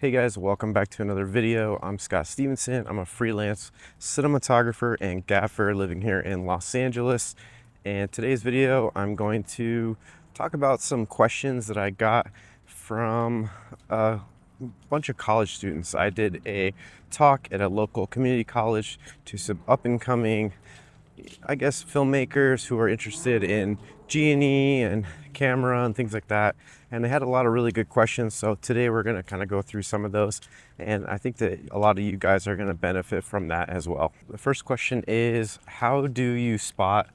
Hey guys, welcome back to another video. I'm Scott Stevenson. I'm a freelance cinematographer and gaffer living here in Los Angeles. And today's video, I'm going to talk about some questions that I got from a bunch of college students. I did a talk at a local community college to some up and coming, I guess, filmmakers who are interested in G&E and camera and things like that. And they had a lot of really good questions. So today we're going to kind of go through some of those. And I think that a lot of you guys are going to benefit from that as well. The first question is, how do you spot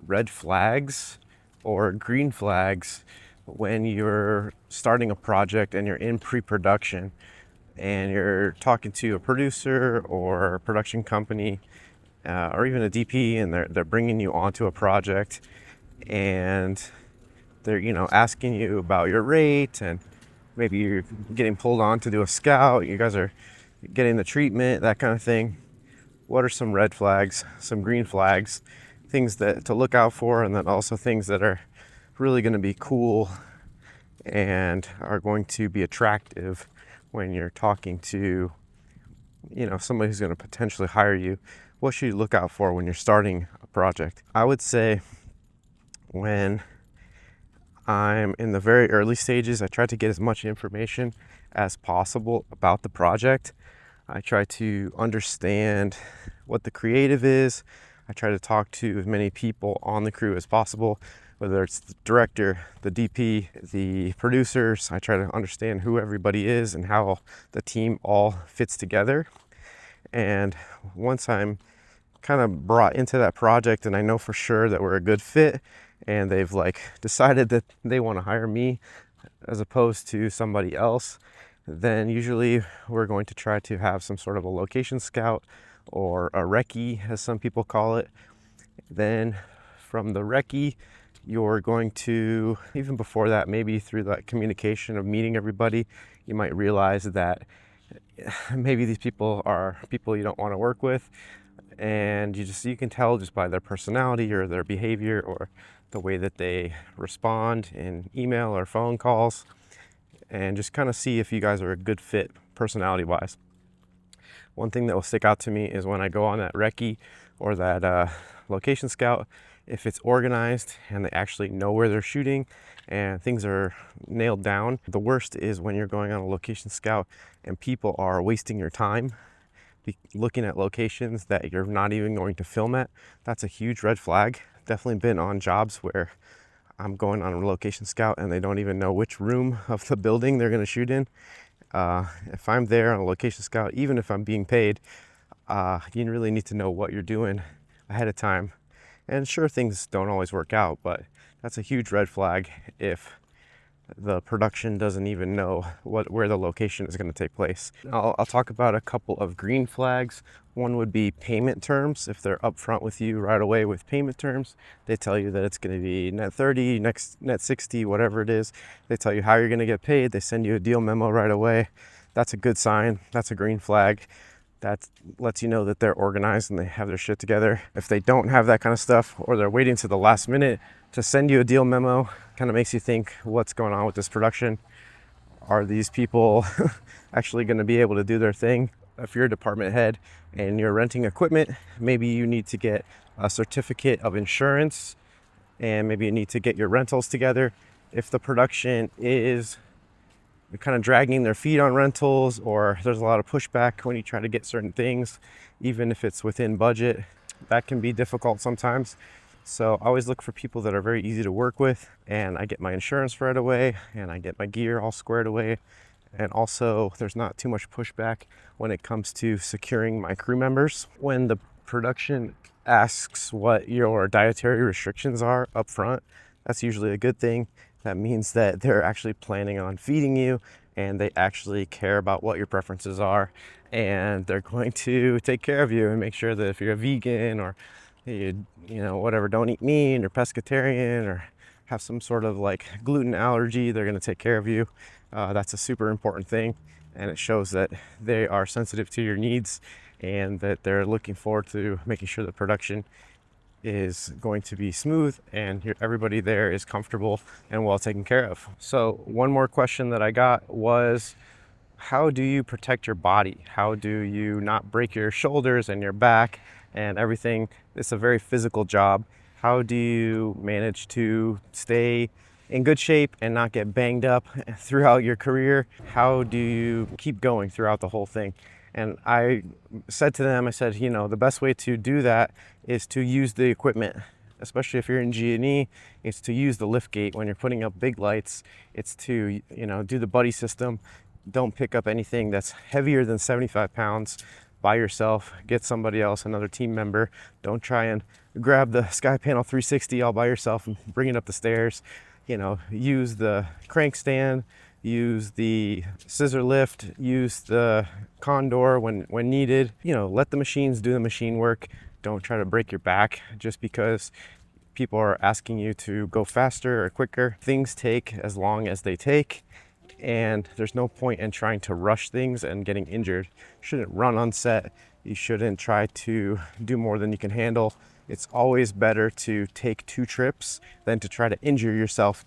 red flags or green flags when you're starting a project and you're in pre-production and you're talking to a producer or a production company or even a DP, and they're bringing you onto a project, and they're asking you about your rate, and maybe you're getting pulled on to do a scout. You guys are getting the treatment, that kind of thing. What are some red flags, some green flags, things that to look out for, and then also things that are really going to be cool and are going to be attractive when you're talking to somebody who's going to potentially hire you? What should you look out for when you're starting a project? I would say when I'm in the very early stages, I try to get as much information as possible about the project. I try to understand what the creative is. I try to talk to as many people on the crew as possible, whether it's the director, the DP, the producers. I try to understand who everybody is and how the team all fits together. And once I'm kind of brought into that project and I know for sure that we're a good fit and they've decided that they want to hire me as opposed to somebody else, then usually we're going to try to have some sort of a location scout or a recce, as some people call it. Then from the recce, you're going to, even before that, maybe through that communication of meeting everybody, you might realize that maybe these people are people you don't want to work with, and you can tell just by their personality or their behavior or the way that they respond in email or phone calls, and just kind of see if you guys are a good fit personality wise. One thing that will stick out to me is when I go on that recce or that location scout, if it's organized and they actually know where they're shooting and things are nailed down. The worst is when you're going on a location scout and people are wasting your time looking at locations that you're not even going to film at. That's a huge red flag. Definitely been on jobs where I'm going on a location scout and they don't even know which room of the building they're going to shoot in. If I'm there on a location scout, even if I'm being paid, you really need to know what you're doing ahead of time. And sure, things don't always work out, but that's a huge red flag if the production doesn't even know where the location is going to take place. I'll talk about a couple of green flags. One would be payment terms. If they're upfront with you right away with payment terms, they tell you that it's going to be net 30, net 60, whatever it is. They tell you how you're going to get paid. They send you a deal memo right away. That's a good sign. That's a green flag. That lets you know that they're organized and they have their shit together. If they don't have that kind of stuff, or they're waiting to the last minute to send you a deal memo, kind of makes you think, what's going on with this production? Are these people actually going to be able to do their thing? If you're a department head and you're renting equipment, maybe you need to get a certificate of insurance, and maybe you need to get your rentals together. If the production is kind of dragging their feet on rentals, or there's a lot of pushback when you try to get certain things, even if it's within budget, that can be difficult sometimes. So I always look for people that are very easy to work with, and I get my insurance right away and I get my gear all squared away. And also there's not too much pushback when it comes to securing my crew members. When the production asks what your dietary restrictions are up front, that's usually a good thing. That means that they're actually planning on feeding you and they actually care about what your preferences are, and they're going to take care of you and make sure that if you're a vegan or whatever, don't eat meat or pescatarian or have some sort of gluten allergy, they're going to take care of you. That's a super important thing, and it shows that they are sensitive to your needs and that they're looking forward to making sure the production is going to be smooth and everybody there is comfortable and well taken care of. So one more question that I got was, how do you protect your body? How do you not break your shoulders and your back and everything? It's a very physical job. How do you manage to stay in good shape and not get banged up throughout your career? How do you keep going throughout the whole thing? And I said to them, I said, the best way to do that is to use the equipment, especially if you're in G&E. It's to use the lift gate when you're putting up big lights. It's to, do the buddy system. Don't pick up anything that's heavier than 75 pounds by yourself. Get somebody else, another team member. Don't try and grab the Sky Panel 360 all by yourself and bring it up the stairs. Use the crank stand, use the scissor lift, use the condor when needed. Let the machines do the machine work. Don't try to break your back just because people are asking you to go faster or quicker. Things take as long as they take, and there's no point in trying to rush things and getting injured. You shouldn't run on set. You shouldn't try to do more than you can handle. It's always better to take 2 trips than to try to injure yourself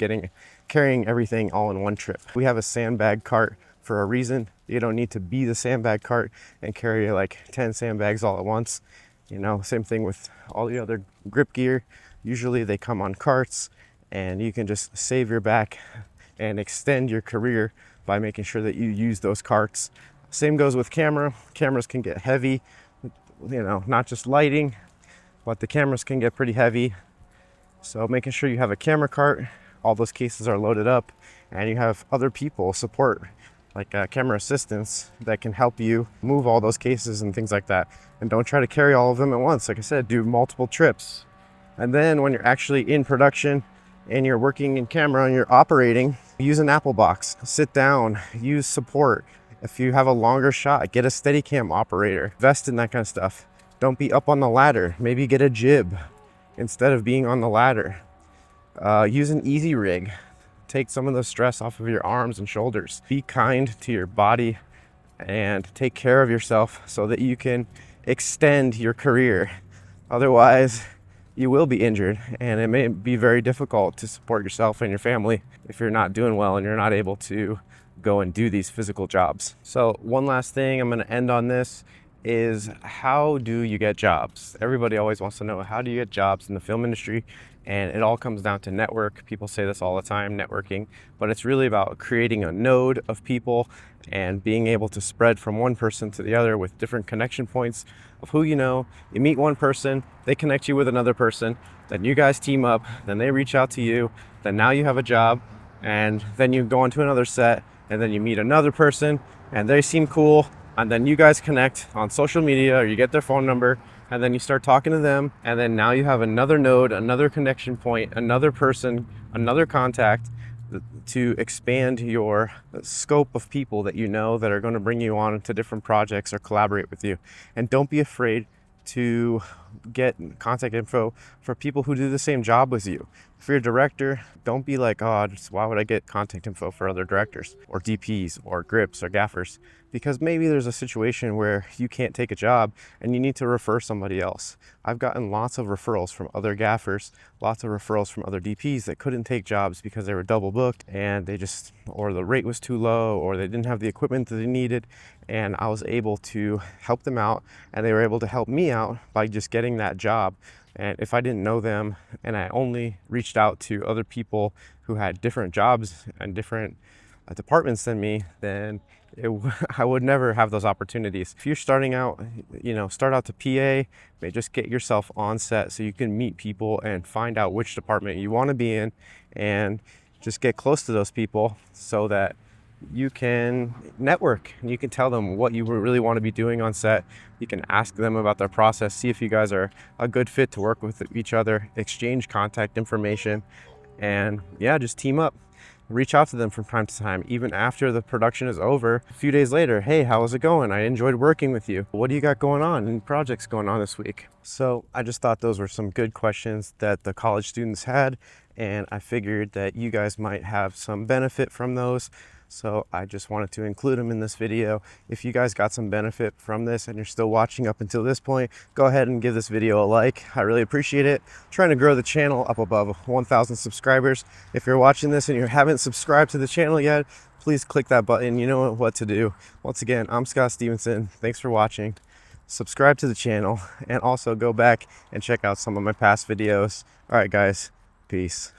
carrying everything all in one trip. We have a sandbag cart for a reason. You don't need to be the sandbag cart and carry like 10 sandbags all at once. Same thing with all the other grip gear. Usually they come on carts, and you can just save your back and extend your career by making sure that you use those carts. Same goes with cameras can get heavy, not just lighting, but the cameras can get pretty heavy. So making sure you have a camera cart, all those cases are loaded up, and you have other people support, like camera assistants, that can help you move all those cases and things like that. And don't try to carry all of them at once. Like I said, do multiple trips. And then when you're actually in production and you're working in camera and you're operating, use an Apple box, sit down, use support. If you have a longer shot, get a Steadicam operator, invest in that kind of stuff. Don't be up on the ladder. Maybe get a jib instead of being on the ladder. Use an easy rig. Take some of the stress off of your arms and shoulders. Be kind to your body and take care of yourself so that you can extend your career. Otherwise, you will be injured, and it may be very difficult to support yourself and your family if you're not doing well and you're not able to go and do these physical jobs. So one last thing I'm going to end on this is, how do you get jobs? Everybody always wants to know, how do you get jobs in the film industry? And it all comes down to network. People say this all the time, networking, but it's really about creating a node of people and being able to spread from one person to the other with different connection points of who you know. You meet one person, they connect you with another person, then you guys team up, then they reach out to you, then now you have a job, and then you go on to another set, and then you meet another person, and they seem cool, and then you guys connect on social media, or you get their phone number, and then you start talking to them, and then now you have another node, another connection point, another person, another contact to expand your scope of people that you know that are going to bring you on to different projects or collaborate with you. And don't be afraid to get contact info for people who do the same job as you. If you're a director, don't be like, why would I get contact info for other directors or DPs or grips or gaffers? Because maybe there's a situation where you can't take a job and you need to refer somebody else. I've gotten lots of referrals from other gaffers, lots of referrals from other DPs that couldn't take jobs because they were double booked and or the rate was too low, or they didn't have the equipment that they needed. And I was able to help them out, and they were able to help me out by just getting that job. And if I didn't know them and I only reached out to other people who had different jobs and different departments than me, then I would never have those opportunities. If you're starting out, start out to PA, but just get yourself on set so you can meet people and find out which department you want to be in, and just get close to those people so that you can network and you can tell them what you really want to be doing on set. You can ask them about their process, see if you guys are a good fit to work with each other, exchange contact information, and just team up. Reach out to them from time to time, even after the production is over. A few days later, hey, how is it going? I enjoyed working with you. What do you got going on? Any projects going on this week? So I just thought those were some good questions that the college students had, and I figured that you guys might have some benefit from those. So I just wanted to include them in this video. If you guys got some benefit from this and you're still watching up until this point, go ahead and give this video a like. I really appreciate it. I'm trying to grow the channel up above 1,000 subscribers. If you're watching this and you haven't subscribed to the channel yet, please click that button. You know what to do. Once again, I'm Scott Stevenson. Thanks for watching. Subscribe to the channel and also go back and check out some of my past videos. All right, guys, peace.